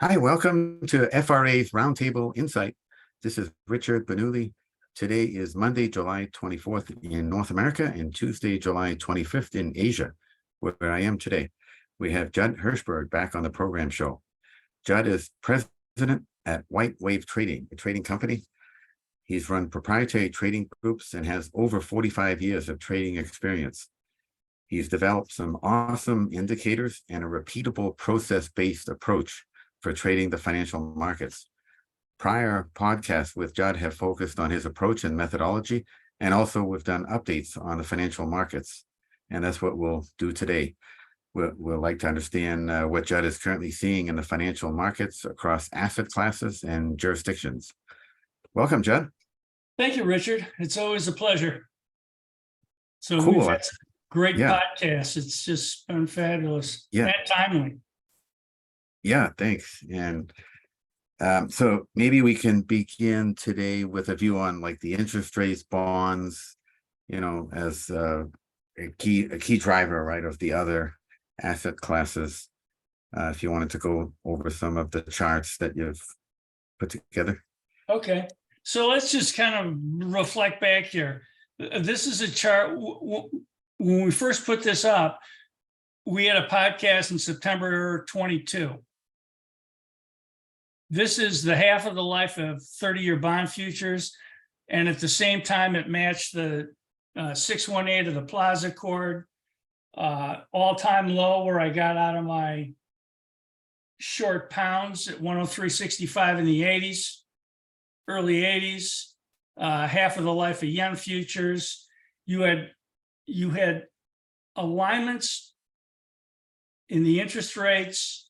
Hi, welcome to FRA's Roundtable Insight. This is Richard Bernoulli. Today is Monday, July 24th in North America and Tuesday, July 25th in Asia, where I am today. We have Judd Hirschberg back on the program show. Judd is president at White Wave Trading, a trading company. He's run proprietary trading groups and has over 45 years of trading experience. He's developed some awesome indicators and a repeatable process-based approach for trading the financial markets. Prior podcasts with Judd have focused on his approach and methodology, and also we've done updates on the financial markets. And that's what we'll do today. We'll like to understand what Judd is currently seeing in the financial markets across asset classes and jurisdictions. Welcome, Judd. Thank you, Richard. It's always a pleasure. So Cool. we've had a great Yeah. podcast. It's just been fabulous. Yeah. And timely. Yeah, thanks. And so maybe we can begin today with a view on like the interest rates, bonds, as a key driver, right, of the other asset classes. If you wanted to go over some of the charts that you've put together. Okay. So let's just kind of reflect back here. This is a chart. When we first put this up, we had a podcast in September 22. This is the half of the life of 30-year bond futures. And at the same time, it matched the 618 of the Plaza Accord, all-time low where I got out of my short pounds at 103.65 in the 80s, early 80s, half of the life of yen futures. You had alignments in the interest rates.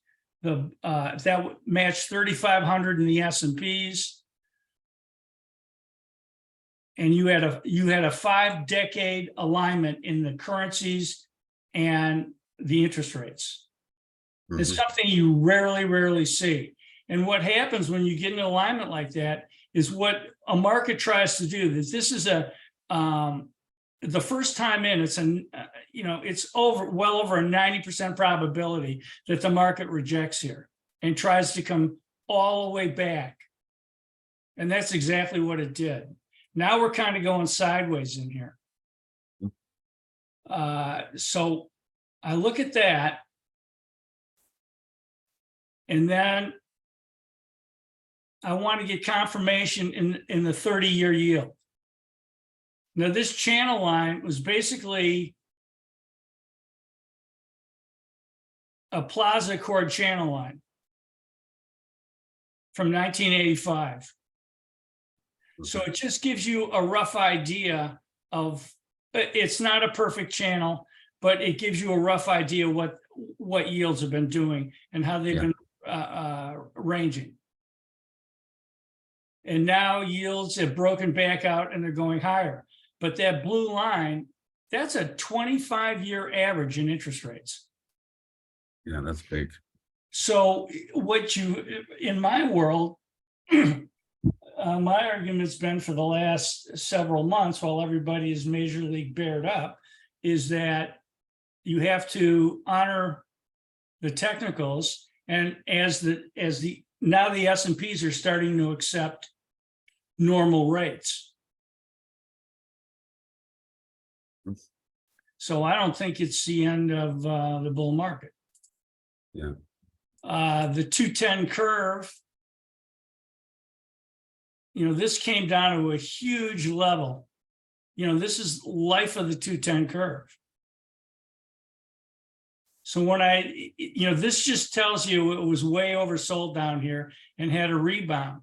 That matched 3,500 in the S&Ps, and you had a 5-decade alignment in the currencies and the interest rates. Mm-hmm. It's something you rarely see. And what happens when you get an alignment like that is what a market tries to do. This is the first time in, it's well over a 90% probability that the market rejects here and tries to come all the way back. And that's exactly what it did. Now we're kind of going sideways in here. So I look at that, and then I want to get confirmation in the 30-year yield. Now, this channel line was basically a Plaza Accord channel line from 1985. So it just gives you a rough idea of, it's not a perfect channel, but it gives you a rough idea what yields have been doing and how they've been ranging. And now yields have broken back out and they're going higher. But that blue line, that's a 25-year average in interest rates. Yeah, that's big. So in my world, my argument's been for the last several months, while everybody is major league bared up, is that you have to honor the technicals. And now the S&Ps are starting to accept normal rates. So I don't think it's the end of the bull market. Yeah. The 210 curve, this came down to a huge level. This is life of the 210 curve. So when this just tells you it was way oversold down here and had a rebound.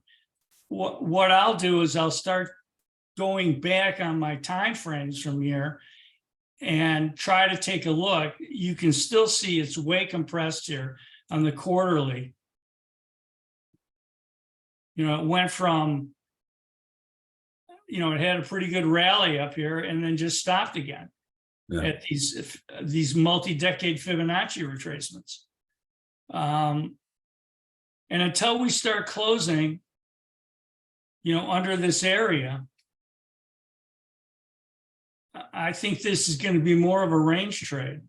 What I'll do is I'll start going back on my time frames from here and try to take a look. You can still see it's way compressed here on the quarterly. It went from, it had a pretty good rally up here and then just stopped again at these multi-decade Fibonacci retracements. And until we start closing, under this area, I think this is going to be more of a range trade.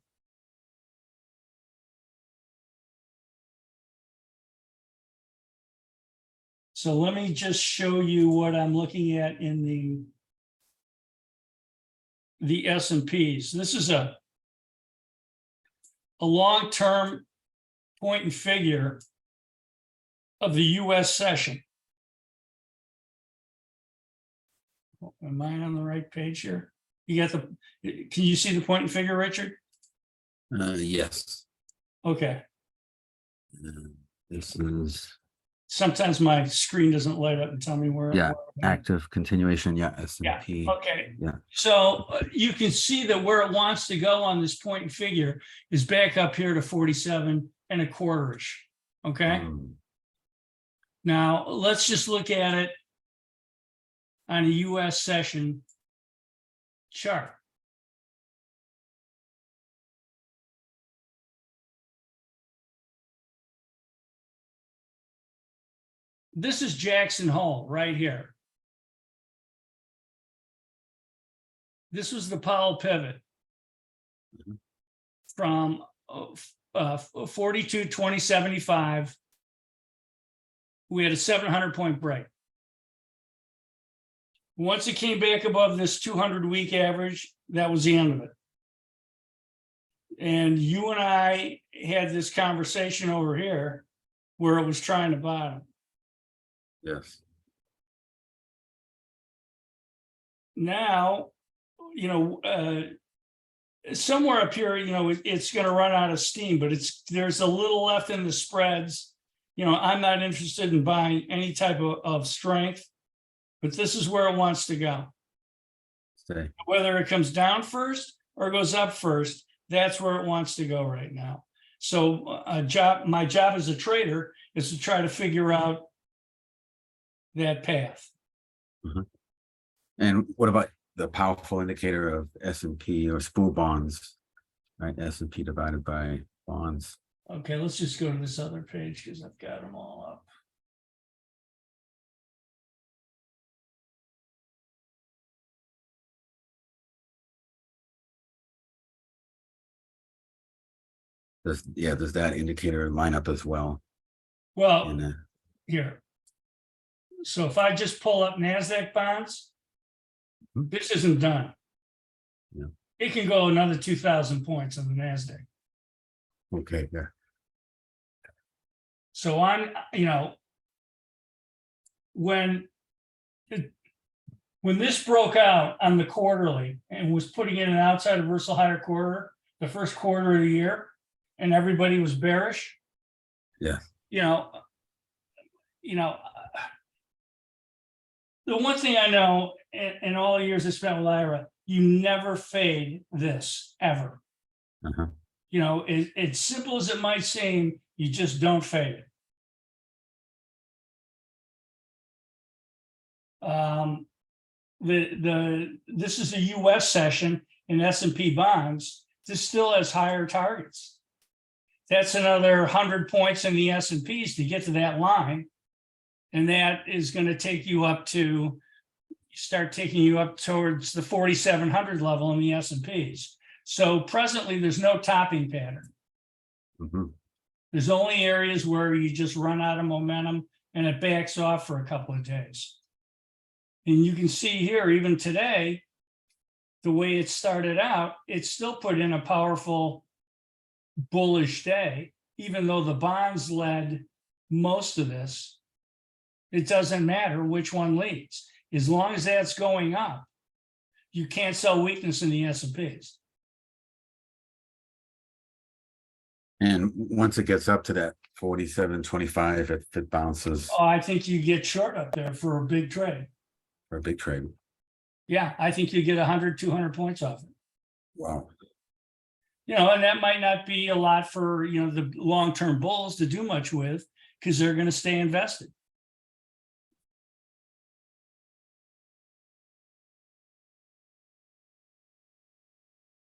So let me just show you what I'm looking at in the S&Ps. This is a long-term point and figure of the US session. Am I on the right page here? You got can you see the point and figure, Richard? Yes. Okay. This is, Sometimes my screen doesn't light up and tell me where. yeah, where I'm at. active continuation. Yeah, S&P. Okay. Yeah. So you can see that where it wants to go on this point and figure is back up here to 47 and a quarter-ish. Okay. Now let's just look at it on a US session chart. This is Jackson Hole right here. This was the Powell pivot from 42, 2075. We had a 700-point break. Once it came back above this 200-week average, that was the end of it. And you and I had this conversation over here where it was trying to bottom. Yes. Now, somewhere up here, it's going to run out of steam, but there's a little left in the spreads. I'm not interested in buying any type of strength, but this is where it wants to go. Stay. Whether it comes down first or goes up first, that's where it wants to go right now. So my job as a trader is to try to figure out that path. And what about the powerful indicator of S&P or spool bonds, right? S&P divided by bonds. Okay, let's just go to this other page because I've got them all up. Does that indicator line up as well? Well, here. So if I just pull up NASDAQ bonds, this isn't done. Yeah. It can go another 2,000 points on the NASDAQ. Okay, yeah. So when this broke out on the quarterly and was putting in an outside reversal higher quarter, the first quarter of the year, and everybody was bearish. Yeah. The one thing I know in all the years I spent with IRA, you never fade this ever. As simple as it might seem, you just don't fade it. This is a US session in S&P bonds. This still has higher targets. That's another 100 points in the S&Ps to get to that line. And that is going to take you up to, taking you up towards the 4,700 level in the S&Ps. So presently, there's no topping pattern. There's only areas where you just run out of momentum and it backs off for a couple of days. And you can see here, even today, the way it started out, it still put in a powerful bullish day, even though the bonds led most of this. It doesn't matter which one leads. As long as that's going up, you can't sell weakness in the S&Ps. And once it gets up to that 47.25, if it bounces. Oh, I think you get short up there for a big trade. For a big trade. Yeah, I think you get 100, 200 points off it. Wow. And that might not be a lot for, the long-term bulls to do much with because they're going to stay invested.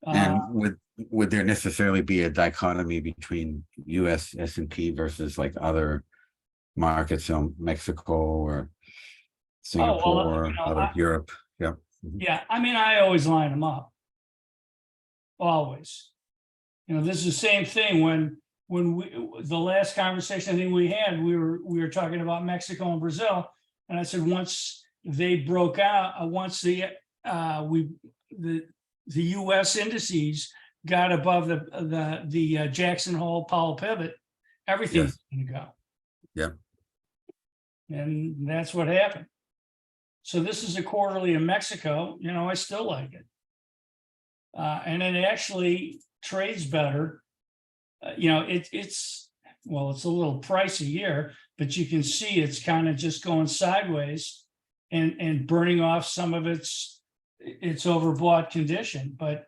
And would there necessarily be a dichotomy between US S&P versus like other markets, Mexico or Singapore, Europe? Yeah. Yeah, I always line them up. Always. This is the same thing when when the last conversation I think we had, we were talking about Mexico and Brazil, and I said once they broke out, once the U.S. indices got above the Jackson Hole Powell pivot, everything's going to go. Yeah. And that's what happened. So this is a quarterly in Mexico. I still like it. And it actually trades better. It's a little pricey here, but you can see it's kind of just going sideways and burning off some of its overbought condition. But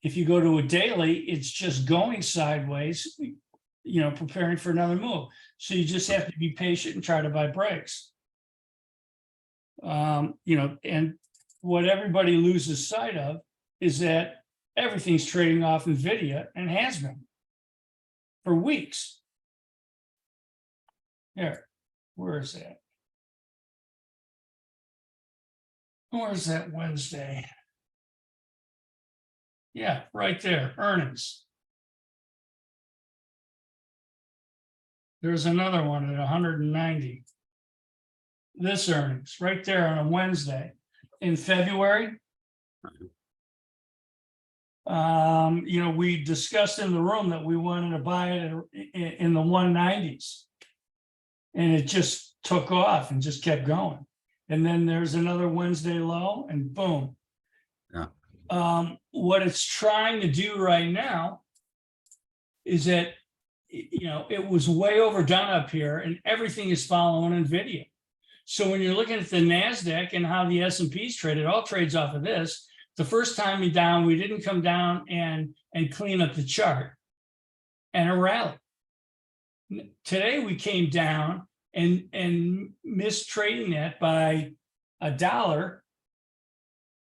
if you go to a daily, it's just going sideways, preparing for another move. So you just have to be patient and try to buy breaks. And what everybody loses sight of is that everything's trading off NVIDIA and has been for weeks. Here, where is that? Where's that Wednesday? Yeah, right there, earnings. There's another one at 190. This earnings right there on a Wednesday in February. We discussed in the room that we wanted to buy it in the 190s, and it just took off and just kept going. And then there's another Wednesday low, and boom. Yeah. What it's trying to do right now is that it was way overdone up here, and everything is following NVIDIA. So when you're looking at the NASDAQ and how the S&P's traded, all trades off of this. The first time we didn't come down and clean up the chart and a rally. Today we came down and missed trading that by $1,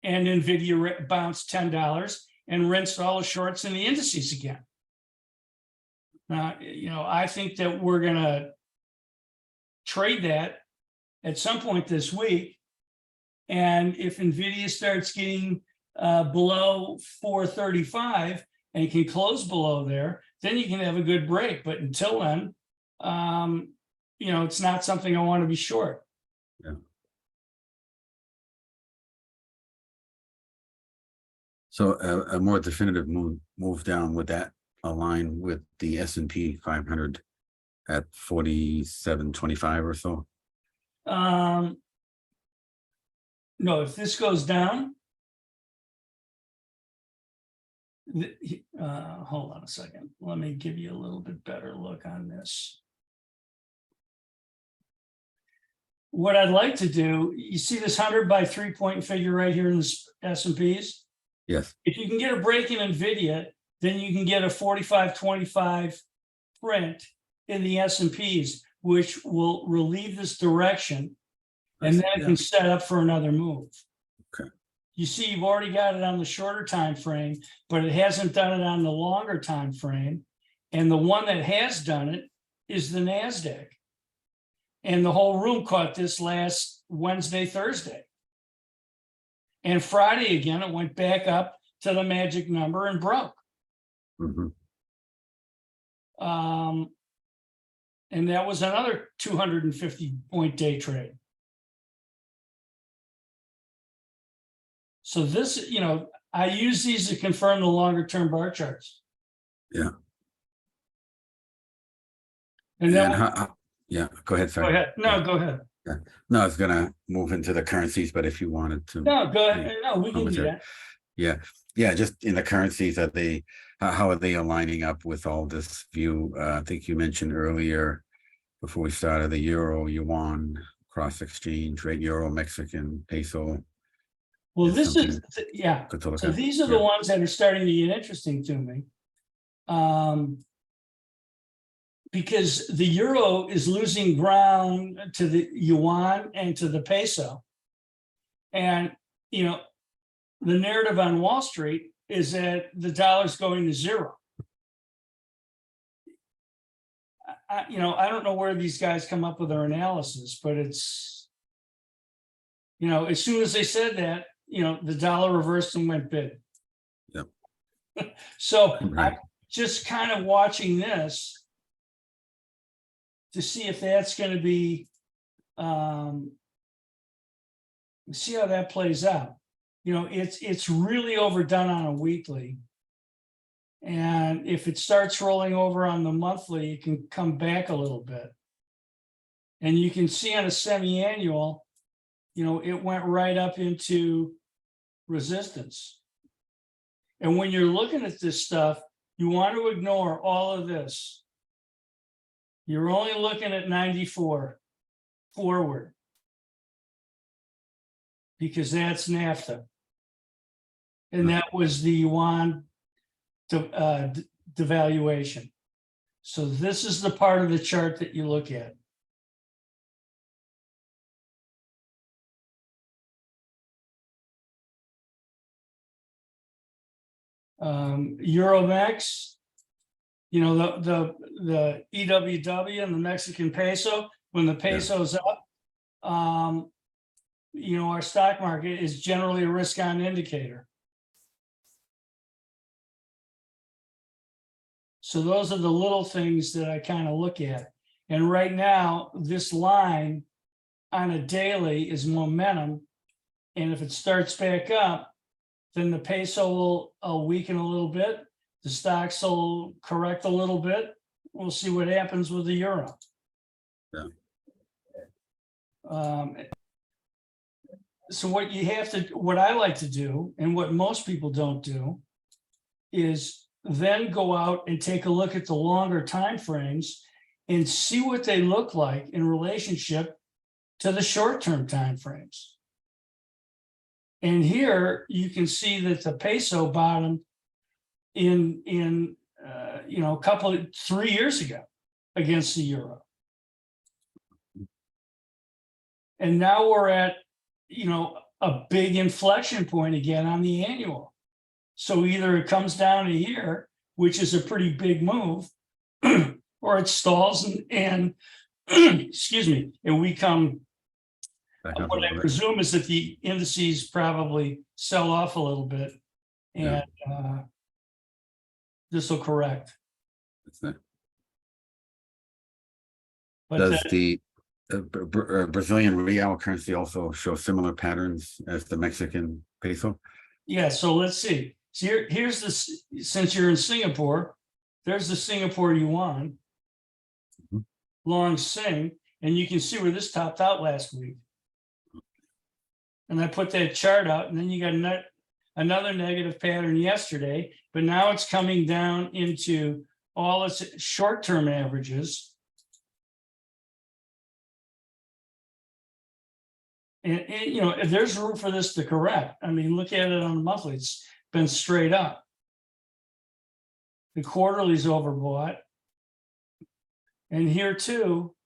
and NVIDIA bounced $10 and rinsed all the shorts in the indices again. I think that we're going to trade that at some point this week. And if NVIDIA starts getting below 435 and can close below there, then you can have a good break. But until then, it's not something I want to be short. Yeah. So a more definitive move down, would that align with the S&P 500 at 47.25 or so? No, if this goes down, hold on a second. Let me give you a little bit better look on this. What I'd like to do, you see this 100 by 3-point figure right here in the S&Ps? Yes. If you can get a break in NVIDIA, then you can get a 45.25 print in the S&Ps, which will relieve this direction, and then it can set up for another move. Okay. You see, you've already got it on the shorter time frame, but it hasn't done it on the longer time frame. And the one that has done it is the NASDAQ. And the whole room caught this last Wednesday, Thursday. And Friday again, it went back up to the magic number and broke. Mm-hmm. And that was another 250-point day trade. So this, I use these to confirm the longer term bar charts. Yeah. And then, go ahead. Sorry. Go ahead. No, go ahead. Yeah. No, I was gonna move into the currencies, but if you wanted to. No, go ahead. No, we can do that. Yeah. Yeah. Just in the currencies, how are they aligning up with all this view? I think you mentioned earlier before we started the euro, yuan, cross exchange rate, euro, Mexican peso. Well, this is, So these are the ones that are starting to get interesting to me. Because the euro is losing ground to the yuan and to the peso. And, the narrative on Wall Street is that the dollar's going to zero. I don't know where these guys come up with their analysis, but it's, as soon as they said that, the dollar reversed and went bid. Yep. So, right. just kind of watching this to see if that's going to be, see how that plays out. You know, it's really overdone on a weekly. And if it starts rolling over on the monthly, it can come back a little bit. And you can see on a semi-annual, you know, it went right up into resistance. And when you're looking at this stuff, you want to ignore all of this. You're only looking at 94 forward, because that's NAFTA. And that was the yuan devaluation. So this is the part of the chart that you look at. Euromex, you know, the EWW and the Mexican peso, when the peso's up, you know, our stock market is generally a risk on indicator. So those are the little things that I kind of look at. And right now, this line on a daily is momentum. And if it starts back up, then the peso will weaken a little bit. The stocks will correct a little bit. We'll see what happens with the euro. Yeah. So what you have to, what I like to do, and what most people don't do, is then go out and take a look at the longer time frames and see what they look like in relationship to the short-term time frames. And here you can see that the peso bottomed in you know, 3 years ago against the euro. And now we're at, you know, a big inflection point again on the annual. So either it comes down to here, which is a pretty big move, or it stalls and excuse me, and we come. What I presume is that the indices probably sell off a little bit, and this will correct. That's it. But Does the Brazilian real currency also show similar patterns as the Mexican peso? yeah, so let's see. So here's this, since you're in Singapore, there's the Singapore yuan, long Sing, and you can see where this topped out last week. And I put that chart out, and then you got another negative pattern yesterday, but now it's coming down into all its short-term averages. And, you know, if there's room for this to correct, I mean, look at it on the monthly, it's been straight up. The quarterly's overbought. And here too,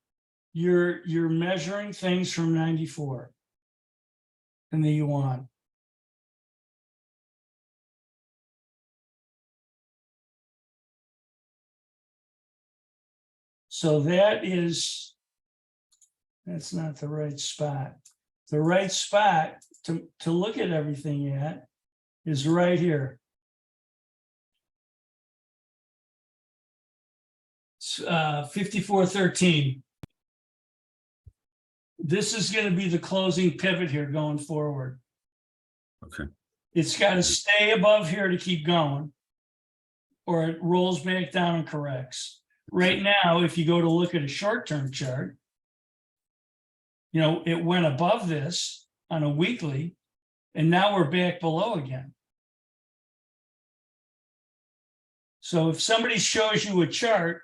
you're measuring things from 94 in the yuan. So that's not the right spot. The right spot to look at everything at is right here. 54.13. This is going to be the closing pivot here going forward. Okay. It's got to stay above here to keep going, or it rolls back down and corrects. Right now, if you go to look at a short-term chart, you know, it went above this on a weekly, and now we're back below again. So if somebody shows you a chart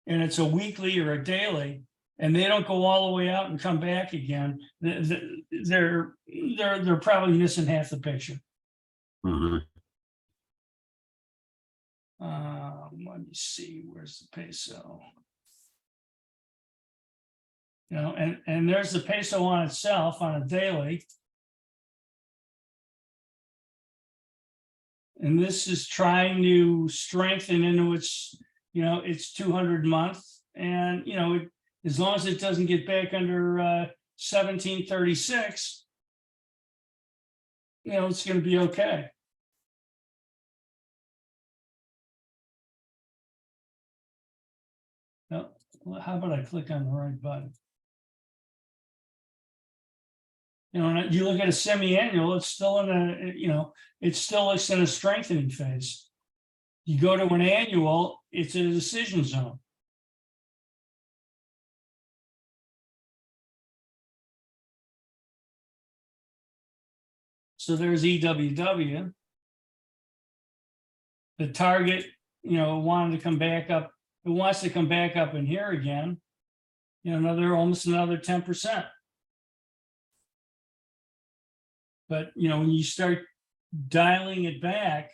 and it's a weekly or a daily, and they don't go all the way out and come back again, they're probably missing half the picture. Let me see, where's the peso? You know, and there's the peso on itself on a daily. And this is trying to strengthen into its, you know, its 200 month. And, you know, as long as it doesn't get back under 1736, you know, it's going to be okay. Well, how about I click on the right button? You know, and you look at a semi-annual, it's still in a, you know, it still looks in a strengthening phase. You go to an annual, it's in a decision zone. So there's EWW. The target, you know, wanted to come back up. It wants to come back up in here again. You know, almost another 10%. But, you know, when you start dialing it back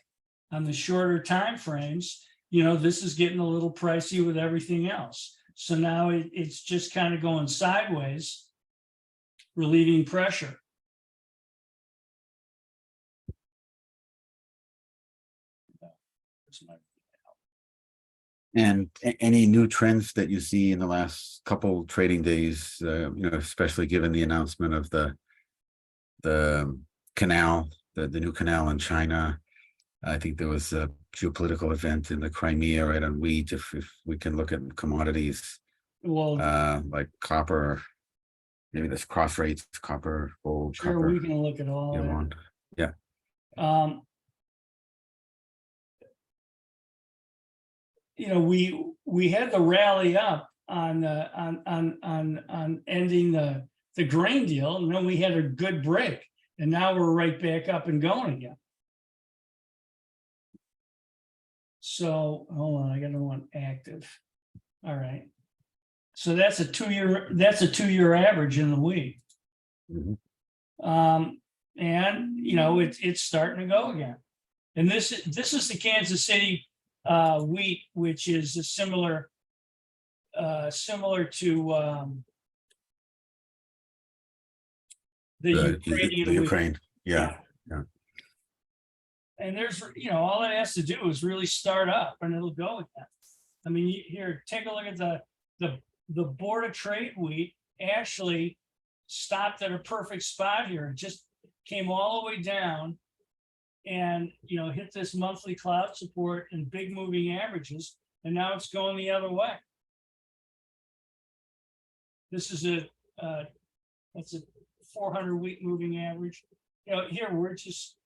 on the shorter time frames, you know, this is getting a little pricey with everything else. So now it's just kind of going sideways, relieving pressure. And any new trends that you see in the last couple trading days, you know, especially given the announcement of the canal, the new canal in China. I think there was a geopolitical event in the Crimea, right, on wheat. If we can look at commodities, Well, like copper, maybe there's cross rates, copper, gold, sure, copper, we can look at all you that. want. Yeah. You know, we had the rally up on ending the grain deal, and then we had a good break, and now we're right back up and going again. So hold on, I got one active. All right. So that's a 2-year average in the week. Mhm. And you know, it's starting to go again. And this is the Kansas City wheat, which is a similar to the Ukrainian The wheat. Ukraine. Yeah. And there's, you know, all it has to do is really start up and it'll go again. I mean, here, take a look at the Board of Trade wheat actually stopped at a perfect spot here. It just came all the way down and, you know, hit this monthly cloud support and big moving averages. And now it's going the other way. This is that's a 400 week moving average. You know, here we're just,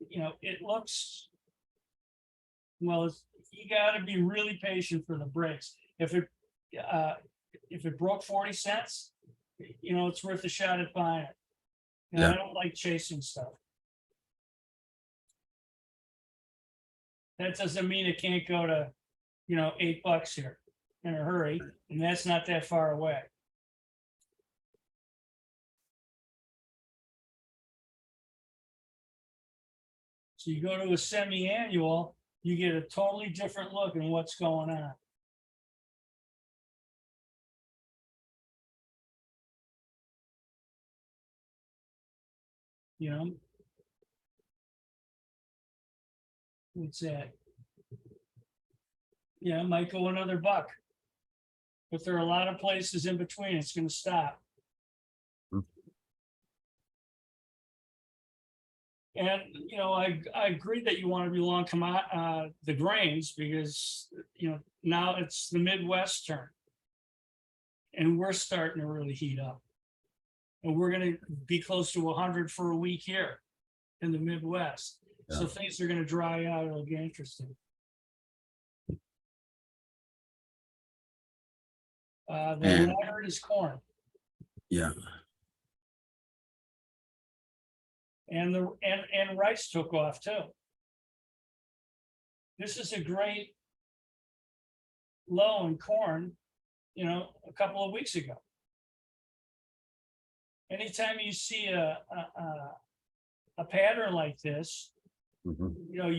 you know, it looks, well, you got to be really patient for the breaks. If it broke 40 cents, you know, it's worth a shot at buying it. And Yeah. I don't like chasing stuff. That doesn't mean it can't go to, you know, $8 here in a hurry, and that's not that far away. So you go to a semi-annual, you get a totally different look at what's going on. You know, what's that? Yeah, it might go another $1, but there are a lot of places in between. It's going to stop. And, you know, I agree that you want to be long the grains because, you know, now it's the Midwest turn. And we're starting to really heat up. And we're going to be close to 100 for a week here in the Midwest. Yeah. So things are going to dry out. It'll get interesting. The laggard is corn. Yeah. And rice took off too. This is a great low in corn, you know, a couple of weeks ago. Anytime you see a pattern like this, you know,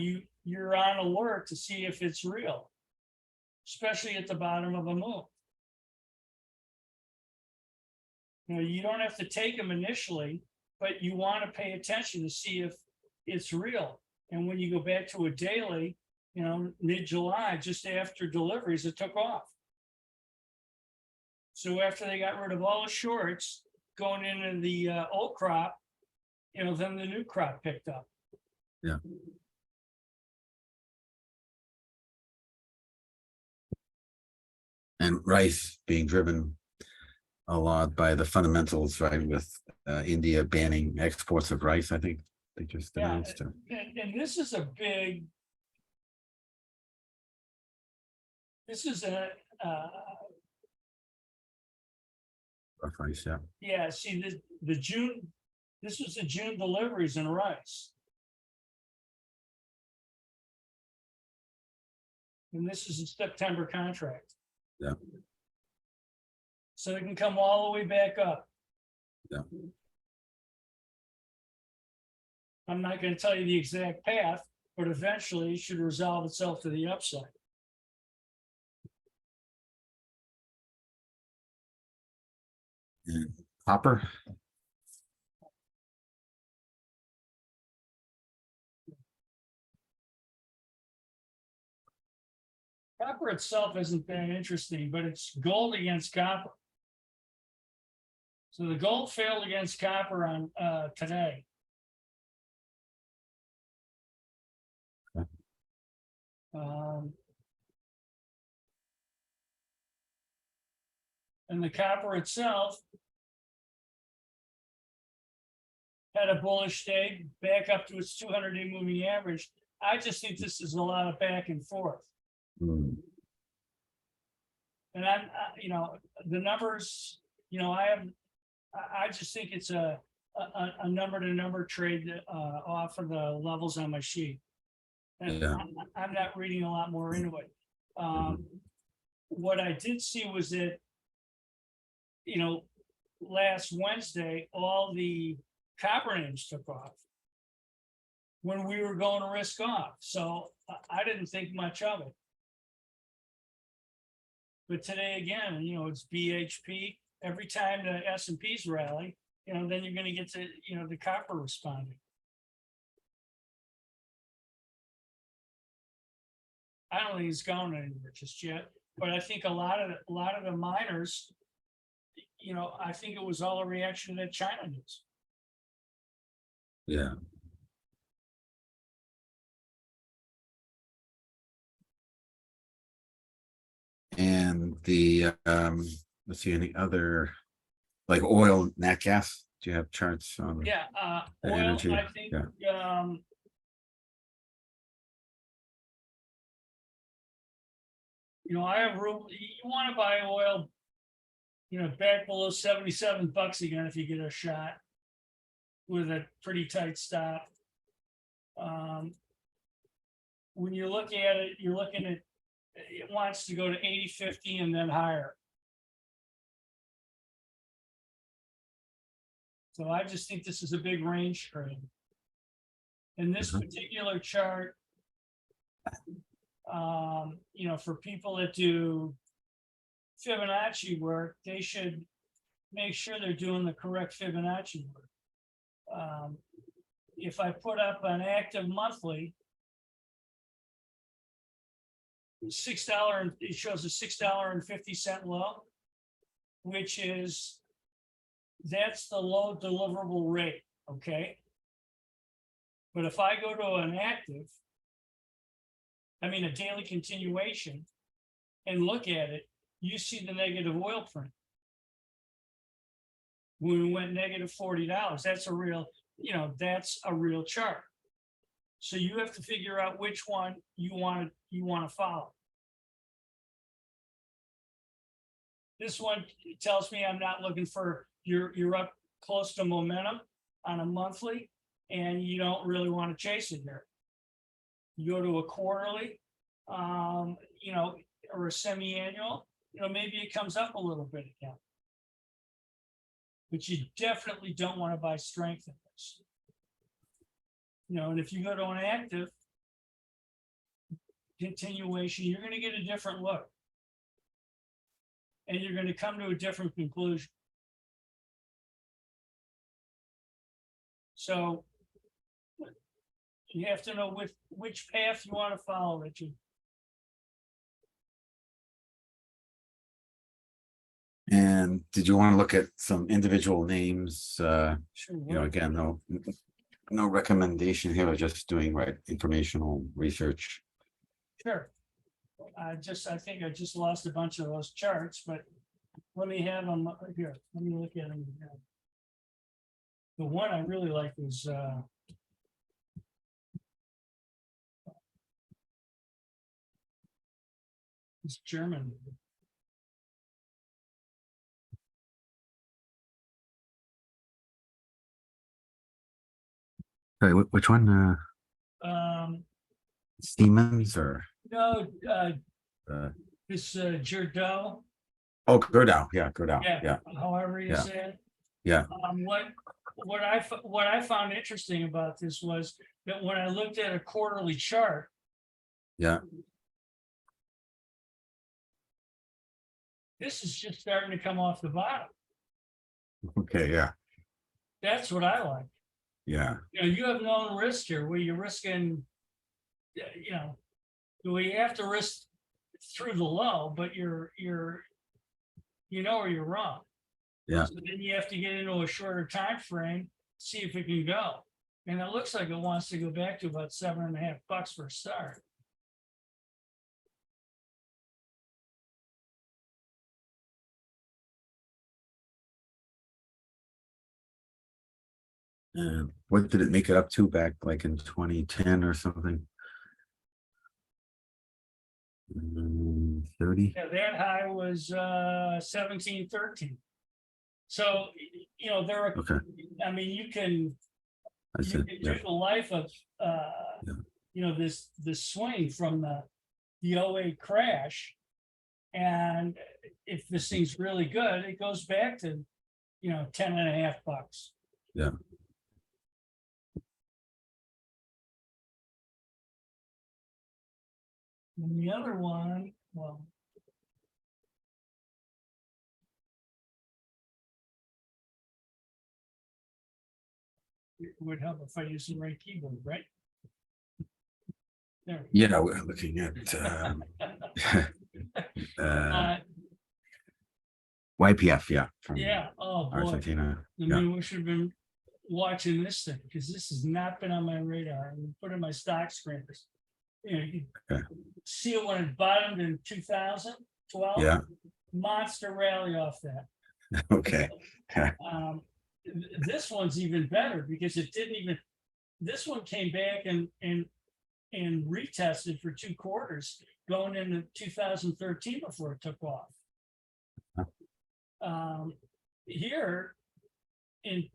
you're on alert to see if it's real, especially at the bottom of a move. You know, you don't have to take them initially, but you want to pay attention to see if it's real. And when you go back to a daily, you know, mid-July, just after deliveries, it took off. So after they got rid of all the shorts going into the old crop, you know, then the new crop picked up. Yeah. And rice being driven a lot by the fundamentals, right? With India banning exports of rice, I think they just Yeah, announced. and this is a big. This is Rough rice, yeah. yeah, see, the June, this was the June deliveries in rice. And this is a September contract. Yeah. So it can come all the way back up. Yeah. I'm not going to tell you the exact path, but eventually it should resolve itself to the upside. And copper. Copper itself isn't that interesting, but it's gold against copper. So the gold failed against copper on today. Okay. And the copper itself had a bullish day back up to its 200-day moving average. I just think this is a lot of back and forth. Mm. And the numbers, I just think it's a number to number trade off of the levels on my sheet. And Yeah. I'm not reading a lot more into it. What I did see was that, last Wednesday, all the copper names took off when we were going to risk off. So I didn't think much of it. But today again, it's BHP. Every time the S&Ps rally, then you're going to get to, the copper responding. I don't think it's going anywhere just yet, but I think a lot of the miners, I think it was all a reaction to China news. Yeah. And the let's see, any other like oil, nat gas? Do you have charts on? Yeah, the oil, energy? I think, Yeah. I have room. You want to buy oil, back below $77 again if you get a shot with a pretty tight stop. When you look at it, you're looking at it wants to go to 80.50 and then higher. So I just think this is a big range trade. In this particular chart, for people that do Fibonacci work, they should make sure they're doing the correct Fibonacci work. If I put up an active monthly, $6, it shows a $6.50 low, which is, that's the low deliverable rate, okay? But if I go to an active, a daily continuation, and look at it, you see the negative oil print. When we went negative $40, that's a real, that's a real chart. So you have to figure out which one you want to follow. This one tells me I'm not looking for, you're up close to momentum on a monthly, and you don't really want to chase it here. You go to a quarterly, or a semi-annual, maybe it comes up a little bit again. But you definitely don't want to buy strength in this. And if you go to an active continuation, you're going to get a different look. And you're going to come to a different conclusion. So you have to know which path you want to follow, Richard. And did you want to look at some individual names? Sure. Again, no recommendation here, just doing informational research. Sure. I think I just lost a bunch of those charts, but let me have them here. Let me look at them. The one I really like was it's German. Sorry, which one? Um, Siemens or no, uh, this Giordano. oh, Gerdau. Yeah, Gerdau. Yeah, Yeah, however you Yeah. say it. yeah. What I found interesting about this was that when I looked at a quarterly chart, Yeah. this is just starting to come off the bottom. Okay. Yeah. That's what I like. Yeah. You know, you have no risk here where you're risking, you know, we have to risk through the low, but you're you know where you're wrong. Yeah. So then you have to get into a shorter time frame, see if it can go. And it looks like it wants to go back to about $7.50 for a start. What did it make it up to back like in 2010 or something? 30? Yeah, that high was 17.13. So, you know, there are, Okay. I mean, you can I said, do yeah. the life of Yeah. you know, this swing from the 08 crash. And if this thing's really good, it goes back to, you know, $10.50. Yeah. And the other one, well, it would help if I use the right keyboard, right? There. Yeah, we're looking at YPF, yeah, from Yeah. Oh boy. Argentina. I Yeah. mean, we should have been watching this thing because this has not been on my radar. I put in my stock screeners. You know, you Okay. see it when it bottomed in 2012. Yeah. Monster rally off that. Okay. This one's even better because it didn't even. This one came back and retested for 2 quarters going into 2013 before it took off. Here in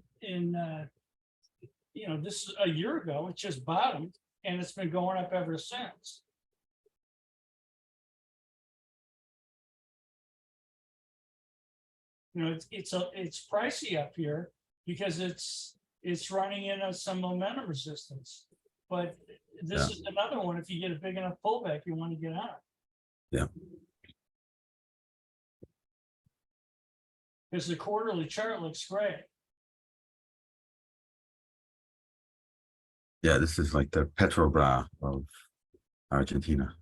you know, this is a year ago, it just bottomed and it's been going up ever since. You know, it's pricey up here because it's running into some momentum resistance. But this is another one. If you get a big enough pullback, you want to get on. Yeah. Because the quarterly chart looks great. Yeah, this is like the Petrobras of Argentina.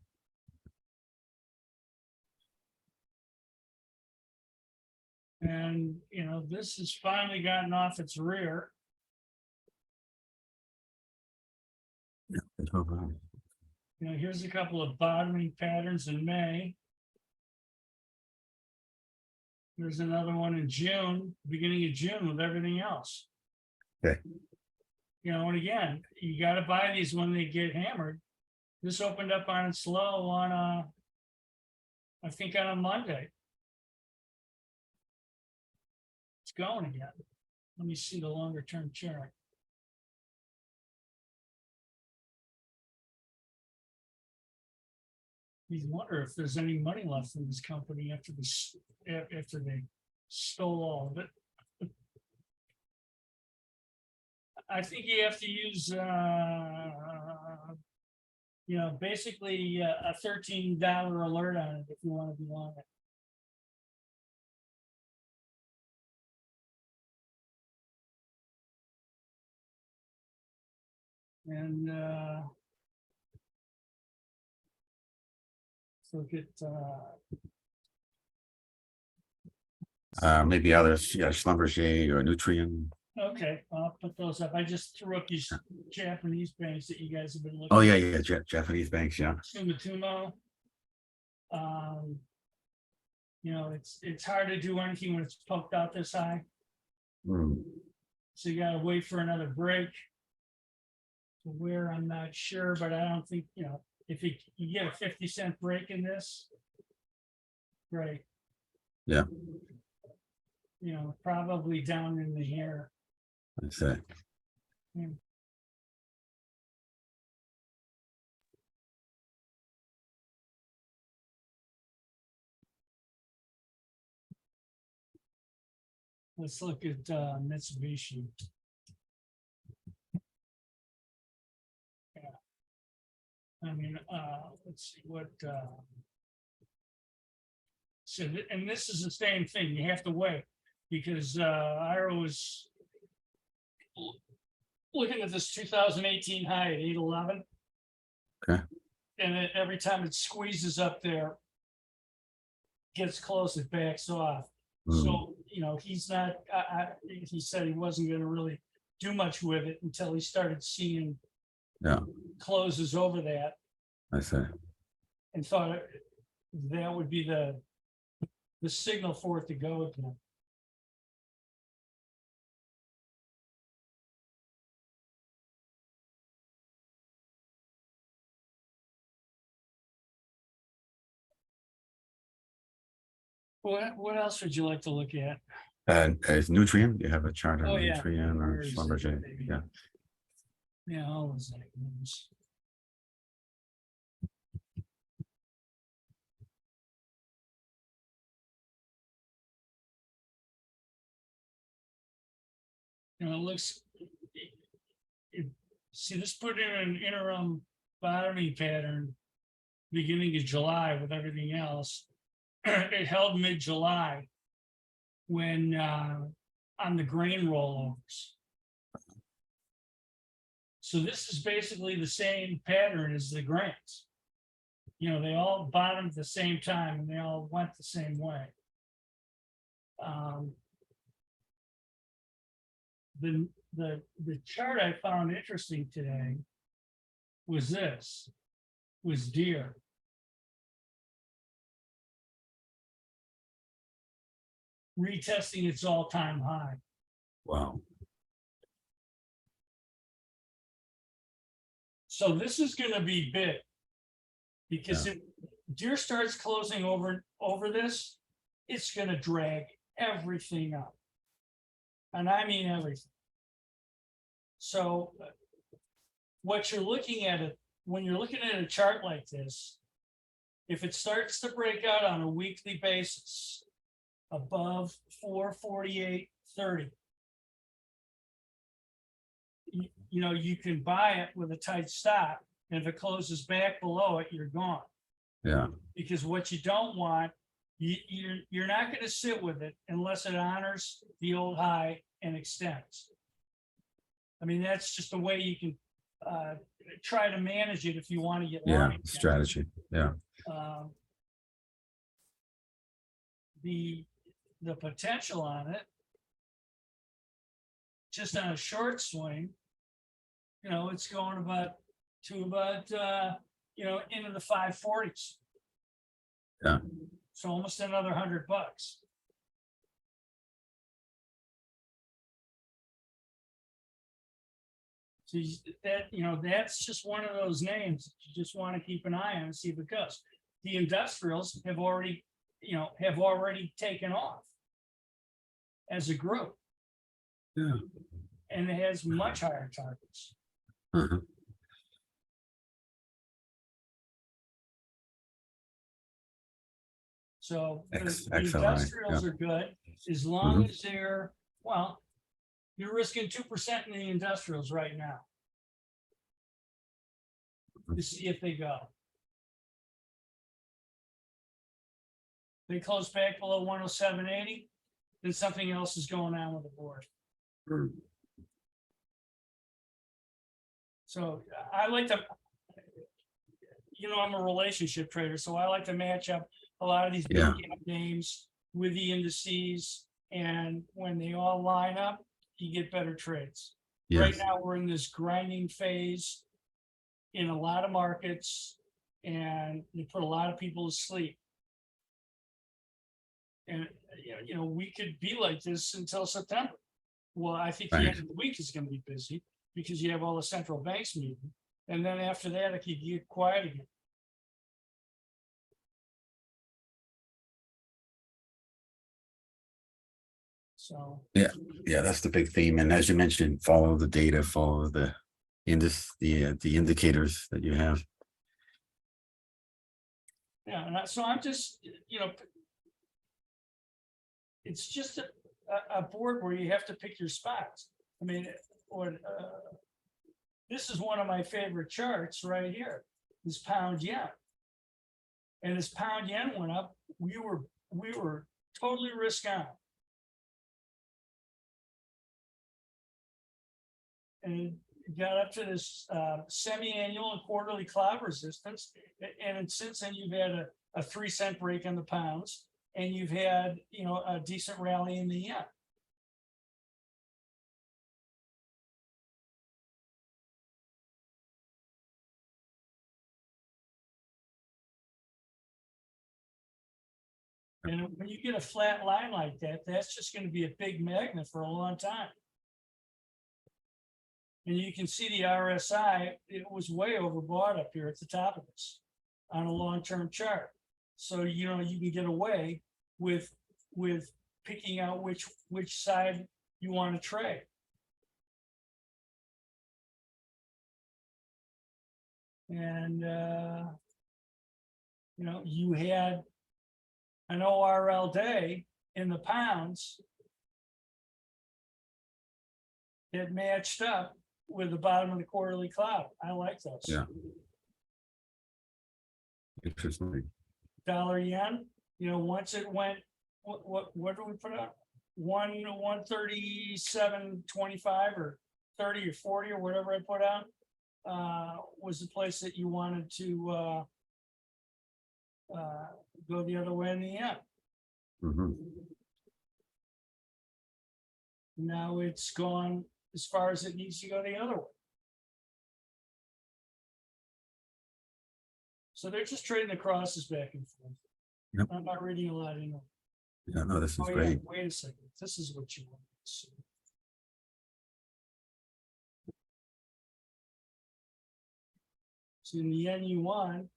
And, you know, this has finally gotten off its rear. Yeah, Petrobras. You know, here's a couple of bottoming patterns in May. There's another one in June, beginning of June with everything else. Okay. You know, and again, you got to buy these when they get hammered. This opened up on its low on I think on a Monday. It's going again. Let me see the longer term chart. You wonder if there's any money left in this company after they stole all of it. I think you have to use, you know, basically a $13 alert on it if you want to be long it. And so get Maybe others, yeah, Schlumberger or Nutrien. okay, I'll put those up. I just threw up these Japanese banks that you guys have been looking Oh, at. yeah, Japanese banks, yeah. Sumitomo. You know, it's hard to do anything when it's poked out this high. Mm. So you gotta wait for another break. To where I'm not sure, but I don't think, you know, if you get a 50-cent break in this, right? Yeah. You know, probably down in the air. I say. Yeah. Let's look at Mitsubishi. Yeah. I mean, let's see what. So, and this is the same thing. You have to wait because I was looking at this 2018 high at 811. Okay. And every time it squeezes up there, gets close, it backs off. Mm. So, you know, he's not, he said he wasn't going to really do much with it until he started seeing closes over that. I say. And thought that would be the signal for it to go again. What else would you like to look at? Is Nutrien? You have a chart on Oh, yeah. Nutrien or Where is it, Schlumberger? baby? Yeah. Yeah, all those names. You know, it looks. See, this put in an interim bottoming pattern beginning of July with everything else. It held mid-July when on the grain rollovers. So this is basically the same pattern as the grains. You know, they all bottomed at the same time and they all went the same way. The chart I found interesting today was deer. Retesting its all-time high. Wow. So this is going to be big because if deer starts closing over this, it's going to drag everything up. And I mean everything. So what you're looking at it when you're looking at a chart like this, if it starts to break out on a weekly basis above 448.30, you know, you can buy it with a tight stop. And if it closes back below it, you're gone. Yeah. Because what you don't want, you're not going to sit with it unless it honors the old high and extends. I mean, that's just the way you can try to manage it if you want to get long. Strategy. Yeah. The potential on it, just on a short swing, you know, it's going about you know, into the 540s. Yeah. So almost another $100. So that, you know, that's just one of those names that you just want to keep an eye on and see if it goes. The industrials have already taken off as a group. Yeah. And it has much higher targets. Uh-huh. So the XLI, industrials are good as long as they're, well, you're risking 2% in the industrials right now to see if they go. They close back below 107.80, then something else is going on with the board. So I like to, you know, I'm a relationship trader, so I like to match up a lot of these big cap names with the indices, and when they all line up, you get better trades. Yes. Right now, we're in this grinding phase in a lot of markets, and you put a lot of people to sleep. we could be like this until September. Well, I think the Right. end of the week is going to be busy because you have all the central banks meeting. And then after that, it could get quiet again. So, Yeah, that's the big theme. And as you mentioned, follow the data, follow the the indicators that you have. yeah, so I'm just, it's just a board where you have to pick your spots. I mean, this is one of my favorite charts right here, this pound yen. And as pound yen went up, we were totally risk on. And it got up to this semi-annual and quarterly cloud resistance. And since then, you've had a 3-cent break on the pounds, and you've had, a decent rally in the yen. And when you get a flat line like that, that's just going to be a big magnet for a long time. And you can see the RSI, it was way overbought up here at the top of this on a long-term chart. So, you can get away with picking out which side you want to trade. And, you had an ORL day in the pounds that matched up with the bottom of the quarterly cloud. I like those. Yeah. Interesting. Dollar yen, once it went, what do we put up? 137.25 or 30 or 40 or whatever I put out, was the place that you wanted to go the other way in the yen. Mhm. Now it's gone as far as it needs to go the other way. So they're just trading the crosses back and forth. Yep. I'm not reading a lot in them. Yeah, no, this is Oh, yeah, great. wait a second. This is what you want to see. So in the yen yuan,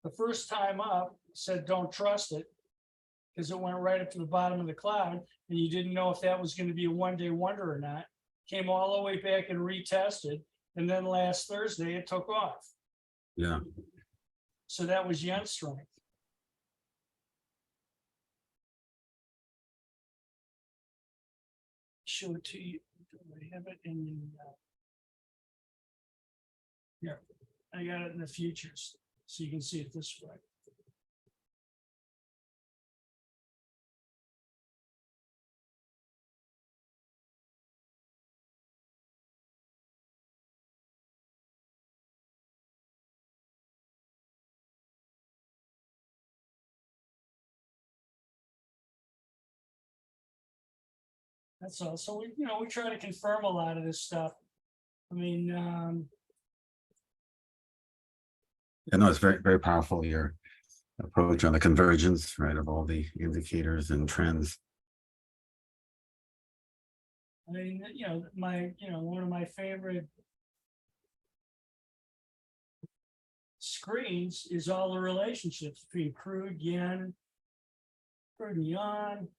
the first time up said don't trust it because it went right up to the bottom of the cloud and you didn't know if that was going to be a one-day wonder or not. Came all the way back and retested, and then last Thursday it took off. Yeah. So that was yen strength. Show it to you. Do I have it in the here? I got it in the futures, so you can see it this way. That's all. So we try to confirm a lot of this stuff. I mean, Yeah, no, it's very, very powerful, your approach on the convergence, right, of all the indicators and trends. I mean, one of my favorite screens is all the relationships between crude yen, crude yuan,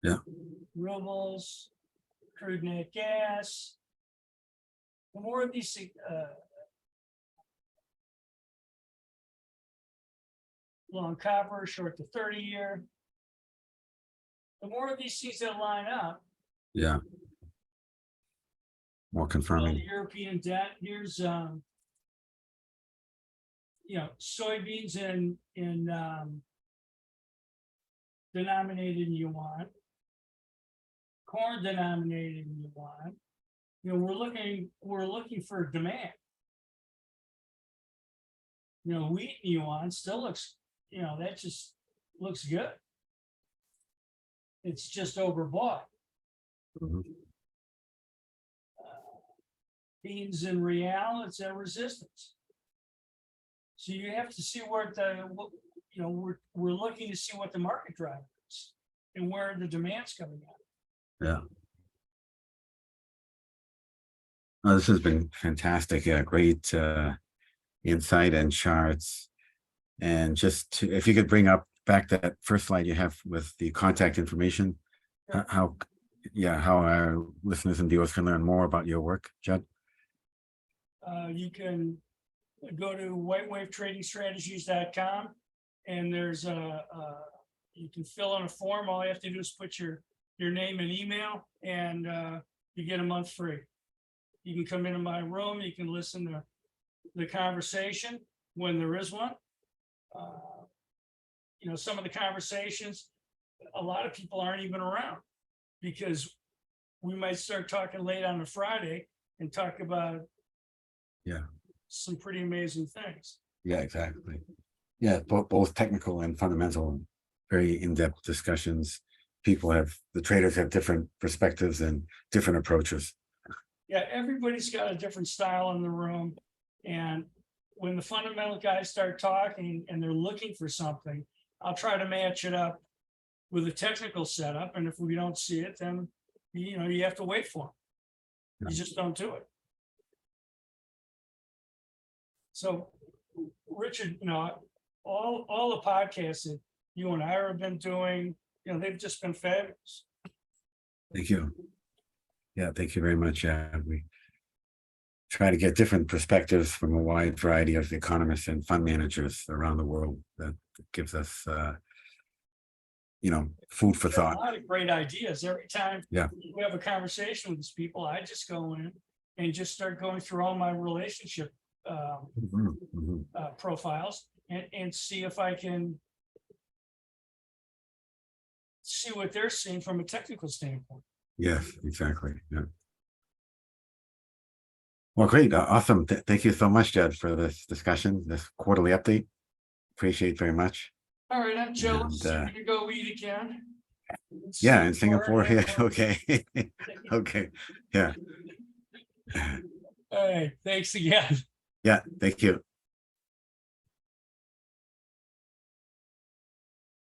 Yeah. rubles, crude nat gas. The more of these long copper, short to 30-year, the more of these things that line up. Yeah. More confirming. The European debt. Here's soybeans in denominated in yuan, corn denominated in yuan. We're looking for demand. Wheat in yuan still looks, that just looks good. It's just overbought. Mhm. Beans in real, it's a resistance. So you have to see where we're looking to see what the market driver is and where the demand's coming out. Yeah. Oh, this has been fantastic. Yeah, great insight and charts. And if you could bring up back that first slide you have with the contact information, how our listeners and viewers can learn more about your work, Judd. You can go to whitewavetradingstrategies.com, and there's you can fill in a form. All you have to do is put your name and email, and you get a month free. You can come into my room. You can listen to the conversation when there is one. Some of the conversations, a lot of people aren't even around, because we might start talking late on a Friday and talk about some pretty amazing things. Yeah, exactly. Yeah, both technical and fundamental, very in-depth discussions. The traders have different perspectives and different approaches. Yeah, everybody's got a different style in the room. And when the fundamental guys start talking and they're looking for something, I'll try to match it up with a technical setup. And if we don't see it, then, you have to wait for them. You just don't do it. So, Richard, all the podcasts that you and I have been doing, they've just been fabulous. Thank you. Yeah, thank you very much. We try to get different perspectives from a wide variety of economists and fund managers around the world. That gives us, food for thought. A lot of great ideas. Every time we have a conversation with these people, I just go in and just start going through all my relationship profiles and see if I can see what they're seeing from a technical standpoint. Yes, exactly. Yeah. Well, great. Awesome. Thank you so much, Judd, for this discussion, this quarterly update. Appreciate very much. All right, I'm jealous. We're gonna go eat again. Yeah, in Singapore. Yeah. Okay. Okay. Yeah. All right. Thanks again. Yeah. Thank you.